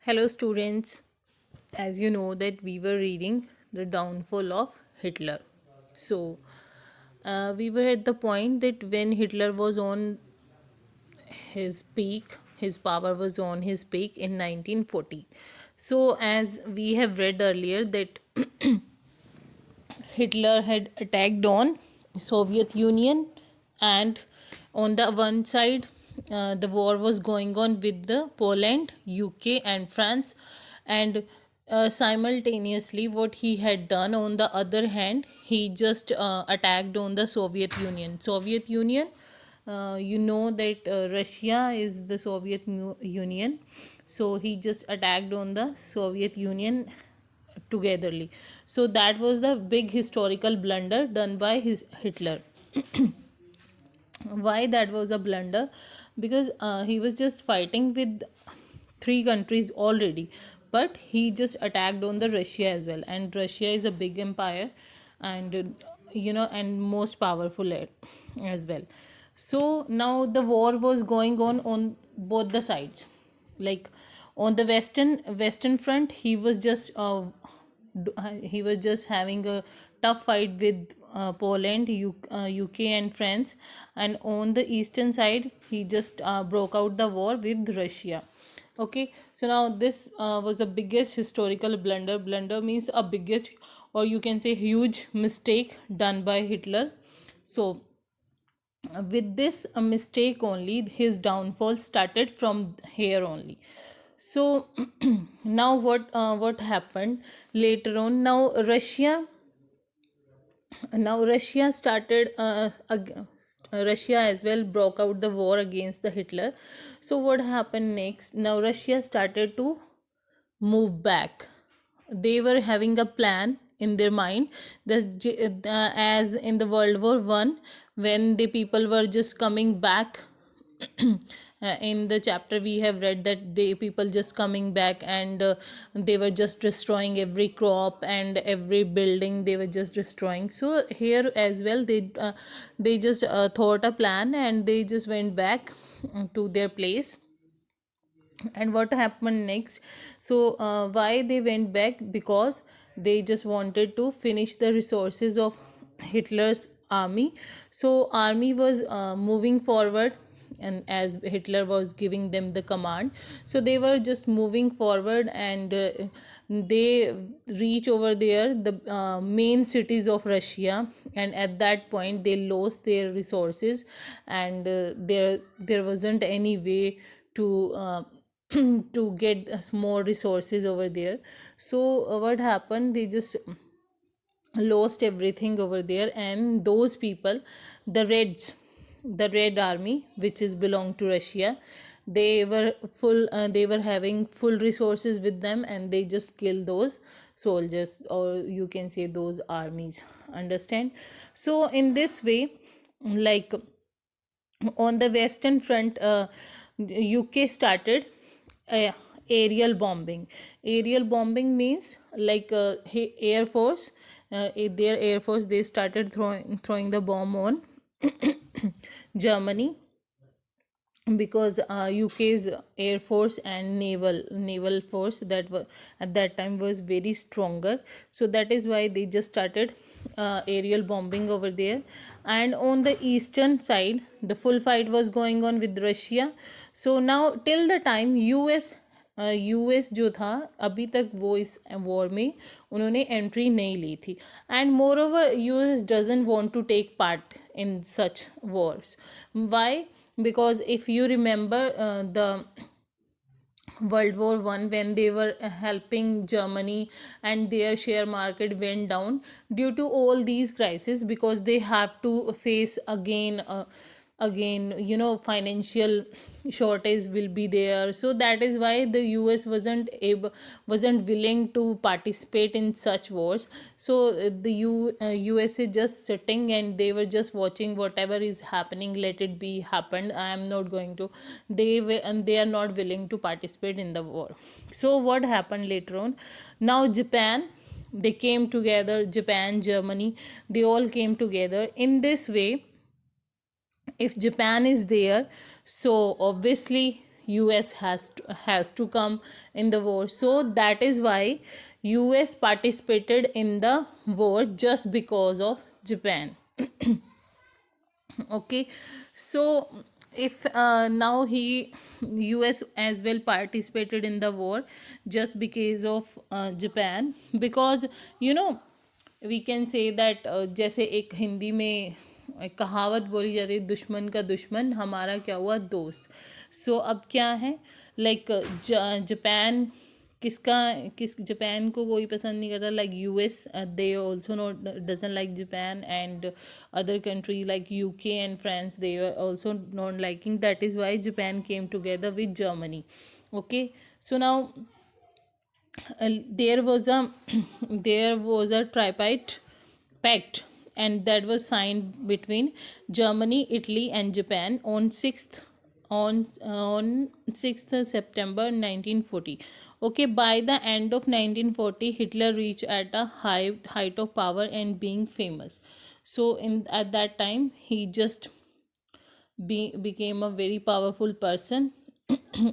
Hello, students. As you know that we were reading the downfall of Hitler. So we were at the point that when Hitler was on his peak, his power was on his peak in 1940. So as we have read earlier that Hitler had attacked on Soviet Union, and on the one side, the war was going on with the Poland, UK, and France, and simultaneously, what he had done on the other hand, he just attacked on the Soviet Union. Soviet Union, you know that Russia is the Soviet Union, so he just attacked on the Soviet Union togetherly. So that was the big historical blunder done by his Hitler. Why that was a blunder? Because he was just fighting with three countries already, but he just attacked on the Russia as well, and Russia is a big empire, and and most powerful as well. So now the war was going on both the sides. Like on the western front, he was just having a tough fight with Poland, UK, and France, and on the eastern side, he just broke out the war with Russia. Okay, so now this was the biggest historical blunder. Blunder means a biggest, or you can say huge mistake done by Hitler. So with this mistake only, his downfall started from here only. So now what happened later on? Now Russia started Russia as well broke out the war against the Hitler. So what happened next? Now Russia started to move back. They were having a plan in their mind that as in the World War I, when the people were just coming back. In the chapter we have read that the people just coming back, and they were just destroying every crop and every building, they were just destroying. So here as well, they just thought a plan, and they just went back to their place. And what happened next? So why they went back? Because they just wanted to finish the resources of Hitler's army. So army was moving forward, and as Hitler was giving them the command, so they were just moving forward, and they reach over there the main cities of Russia. And at that point they lost their resources, and there wasn't any way to to get more resources over there. So what happened? They just lost everything over there, and those people, the red army, which is belong to Russia, they were having full resources with them, and they just kill those soldiers, or you can say those armies. Understand? So in this way, like on the western front, UK started uh, aerial bombing. Aerial bombing means like air force, their air force, they started throwing the bomb on Germany, because UK's air force and naval force that were at that time was very stronger. So that is why they just started aerial bombing over there. And on the eastern side, the full fight was going on with Russia. So now till the time US जो था, अभी तक वो इस war में उन्होंने entry नहीं ली थी. And moreover US doesn't want to take part in such wars. Why? Because if you remember the World War I, when they were helping Germany, and their share market went down due to all these crises, because they have to face again, financial shortage will be there. So that is why the US wasn't willing to participate in such wars. So USA just sitting, and they were just watching whatever is happening, let it be happened, I am not going to. They are not willing to participate in the war. So what happened later on? Now Japan, they came together. Japan, Germany, they all came together. In this way, if Japan is there, so obviously US has to come in the war. So that is why US participated in the war just because of Japan. Okay, so if now he US as well participated in the war just because of Japan, because you know we can say that जैसे एक हिंदी में एक कहावत बोली जाती है, दुश्मन का दुश्मन हमारा क्या हुआ दोस्त. सो अब क्या है, लाइक जापान किसका किस जापान को कोई पसंद नहीं करता, like US they also not dozen like Japan, and other country like UK and France, they were also not liking. That is why Japan came together with Germany. Okay, so now there was a there was a tripartite pact, and that was signed between Germany, Italy and Japan on 6th September 1940. Okay, by the end of 1940 Hitler reached at a height of power and being famous. So in at that time he just became a very powerful person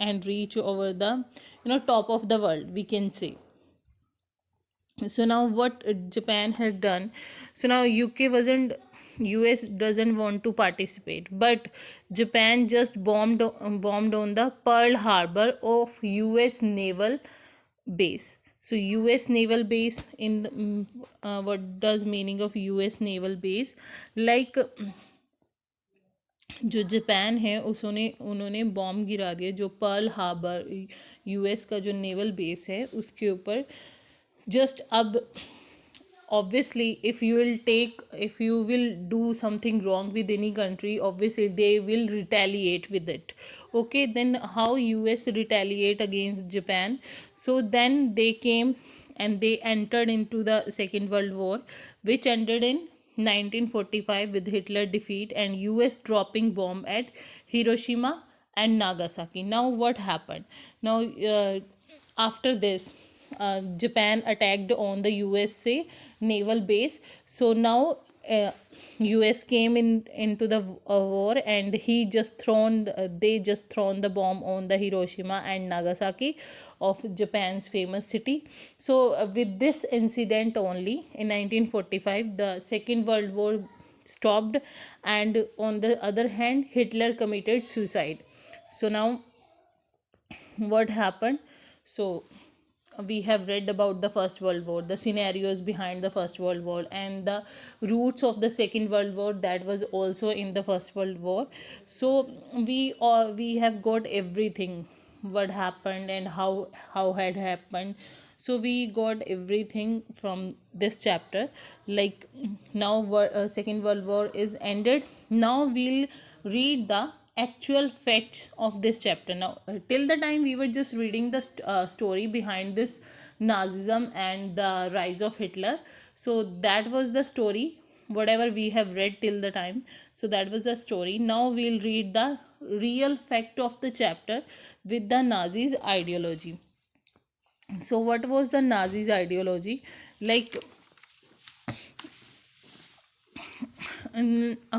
and reach over the top of the world, we can say. So now what Japan has done, so now US doesn't want to participate, but Japan just bombed on the Pearl Harbor of US naval base. So US naval base in what does meaning of US naval base, like जो Japan है उसने उन्होंने bomb गिरा दिया जो Pearl Harbor US का जो naval base है उसके ऊपर. जस्ट अब obviously if you will do something wrong with any country, obviously they will retaliate with it. Okay, then how US retaliate against Japan? So then they came and they entered into the Second World War, which ended in 1945 with Hitler defeat and US dropping bomb at Hiroshima and Nagasaki. Now what happened? Now after this Japan attacked on the USA naval base. So now US came into the war, and they just thrown the bomb on the Hiroshima and Nagasaki of Japan's famous city. So with this incident only in 1945 the Second World War stopped, and on the other hand Hitler committed suicide. So now what happened? So we have read about the First World War, the scenarios behind the First World War, and the roots of the Second World War that was also in the First World War. So we have got everything what happened and how had happened. So we got everything from this chapter. Like now Second World War is ended. Now we'll read the actual facts of this chapter. Now till the time we were just reading the story behind this Nazism and the rise of Hitler. So that was the story whatever we have read till the time. So that was the story. Now we'll read the real fact of the chapter with the Nazis ideology. So what was the Nazis ideology? Like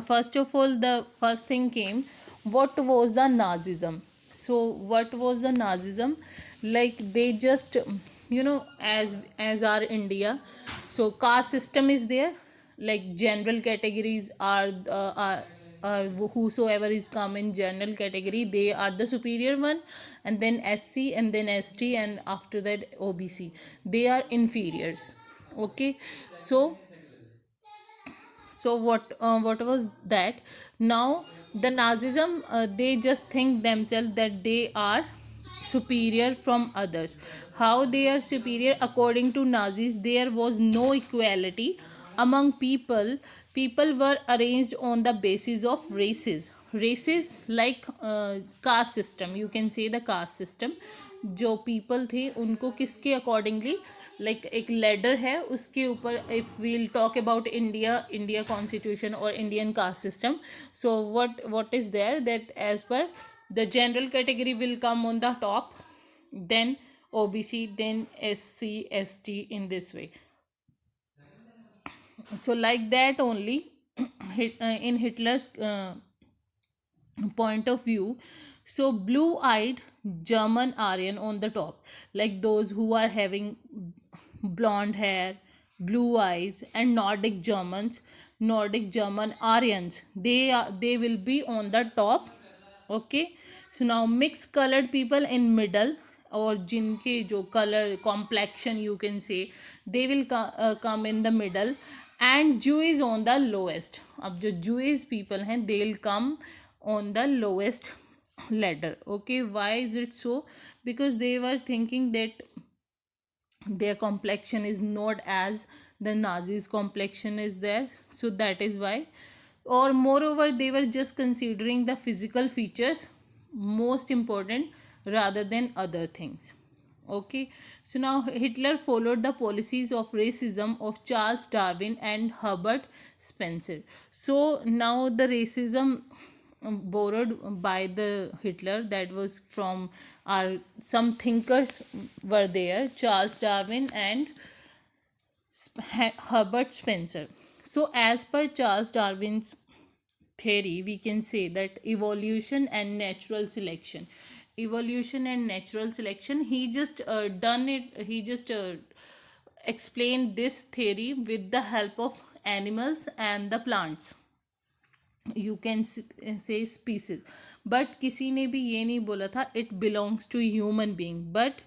first of all, the first thing came, what was the Nazism? So what was the Nazism? Like they just as our India, so caste system is there. Like general categories are whosoever is come in general category, they are the superior one, and then SC and then ST, and after that OBC, they are inferiors. Okay, so what was that? Now the Nazism, they just think themselves that they are superior from others. How they are superior? According to Nazis, there was no equality among people. People were arranged on the basis of races like caste system, you can say the caste system. जो people थे उनको किसके accordingly, like एक ladder है उसके ऊपर, if we'll talk about India constitution और Indian caste system. So what is there that as per the general category will come on the top, then OBC, then SC, ST, in this way. So like that only in Hitler's point of view. So blue-eyed German Aryan on the top, like those who are having blonde hair, blue eyes, and Nordic Germans, Nordic German Aryans, they will be on the top. Okay. So now mixed colored people in middle, or जिनके जो color complexion you can say, they will come in the middle, and Jewish on the lowest. अब जो Jewish people हैं, they'll come on the lowest ladder. Okay, why is it so? Because they were thinking that their complexion is not as the Nazis complexion is there, so that is why. Or moreover, they were just considering the physical features most important rather than other things. Okay. So now Hitler followed the policies of racism of Charles Darwin and Herbert Spencer. So now the racism borrowed by the Hitler, that was from our some thinkers were there, Charles Darwin and Herbert Spencer. So as per Charles Darwin's theory, we can say that evolution and natural selection, evolution and natural selection, he just done it, he just explained this theory with the help of animals and the plants, you can say species. But किसी ने भी ये नहीं बोला था it belongs to human being, but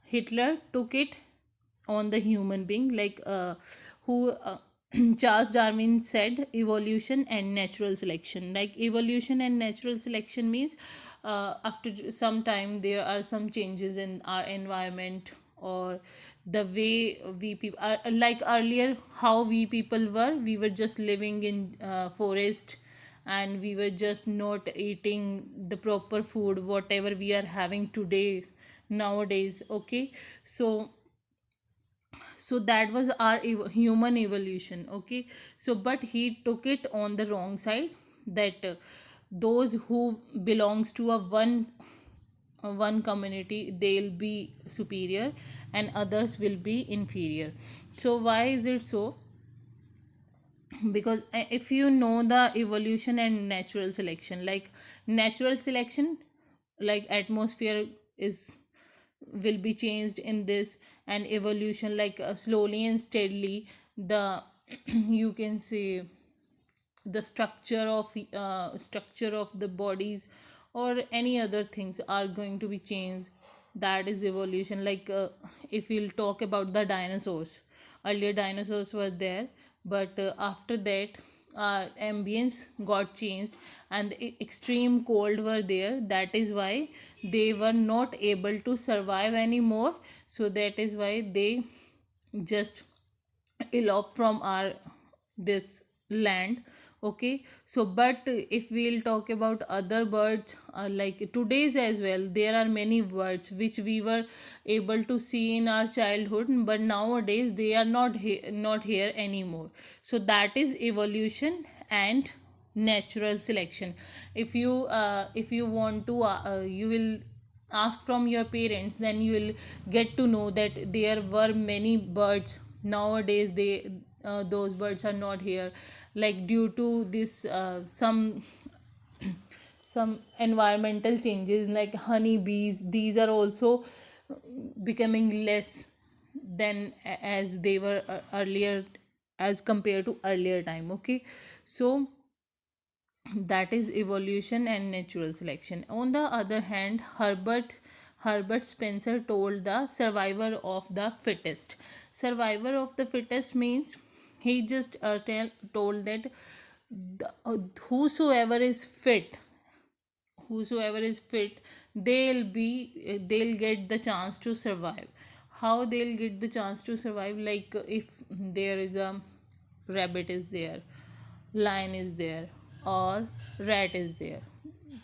Hitler took it on the human being, like who Charles Darwin said evolution and natural selection. Like evolution and natural selection means after some time there are some changes in our environment, or the way we people like earlier how we people were, we were just living in forest, and we were just not eating the proper food whatever we are having today nowadays. Okay. So that was our human evolution. Okay. So but he took it on the wrong side, that those who belongs to a one community, they'll be superior and others will be inferior. So why is it so? Because if you know the evolution and natural selection, like natural selection, like atmosphere is will be changed in this, and evolution like slowly and steadily the you can say the structure of the bodies or any other things are going to be changed. That is evolution. Like if we'll talk about the dinosaurs, earlier dinosaurs were there, but after that ambience got changed, and extreme cold were there, that is why they were not able to survive anymore. So that is why they just elope from our this land. Okay. So but if we'll talk about other birds, like today's as well, there are many birds which we were able to see in our childhood, but nowadays they are not here anymore. So that is evolution and natural selection. If you want to you will ask from your parents, then you will get to know that there were many birds. Nowadays they those birds are not here, like due to this some environmental changes, like honeybees, these are also becoming less than as they were earlier, as compared to earlier time. Okay. So that is evolution and natural selection. On the other hand, Herbert Spencer told the survivor of the fittest. Survivor of the fittest means he just told that whosoever is fit, whosoever is fit, they'll get the chance to survive. How they'll get the chance to survive? Like if there is a rabbit is there, lion is there, or rat is there,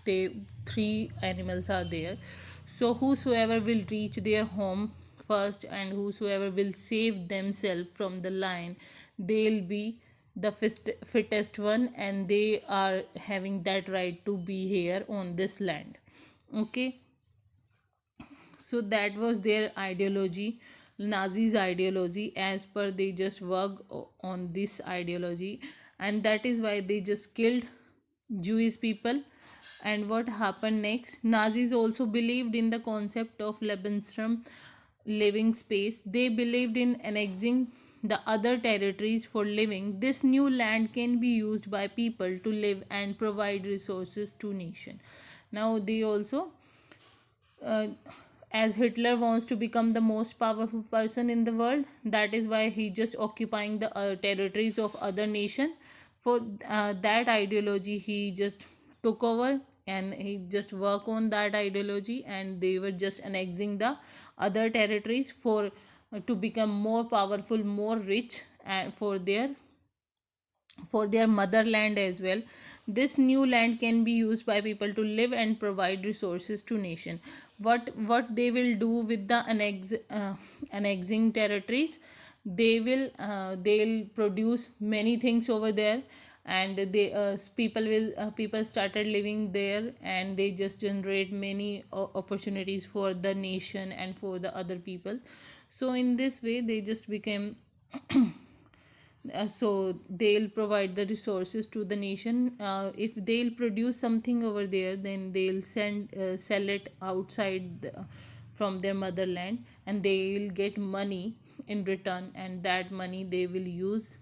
they three animals are there. So whosoever will reach their home first, and whosoever will save themselves from the lion, they'll be the fittest one, and they are having that right to be here on this land. Okay. So that was their ideology, Nazis ideology. As per, they just work on this ideology, and that is why they just killed Jewish people, And what happened next? Nazis also believed in the concept of Lebensraum, living space. They believed in annexing the other territories for living. This new land can be used by people to live and provide resources to nation. Now they also, uh, as Hitler wants to become the most powerful person in the world, that is why he just occupying the territories of other nation. For that ideology, he just took over and he just work on that ideology, and they were just annexing the other territories for to become more powerful, more rich, and for their motherland as well. This new land can be used by people to live and provide resources to nation. What they will do with the annexing territories? They'll produce many things over there, and they people started living there, and they just generate many opportunities for the nation and for the other people. So in this way they just became so they'll provide the resources to the nation. If they'll produce something over there, then they'll sell it outside from their motherland, and they'll get money in return, and that money they will use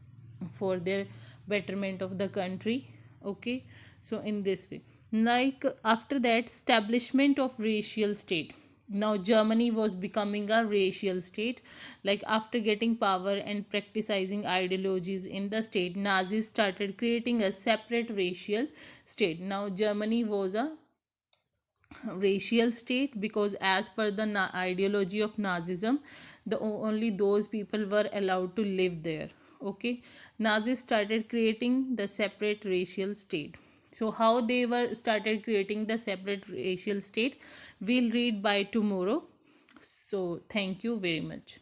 for their betterment of the country. Okay, so in this way, like after that, establishment of racial state. Now Germany was becoming a racial state. Like after getting power and practicing ideologies in the state, Nazis started creating a separate racial state. Now Germany was a racial state because as per the ideology of Nazism, only those people were allowed to live there. Okay, Nazis started creating the separate racial state. So how they were started creating the separate racial state, we'll read by tomorrow. So thank you very much.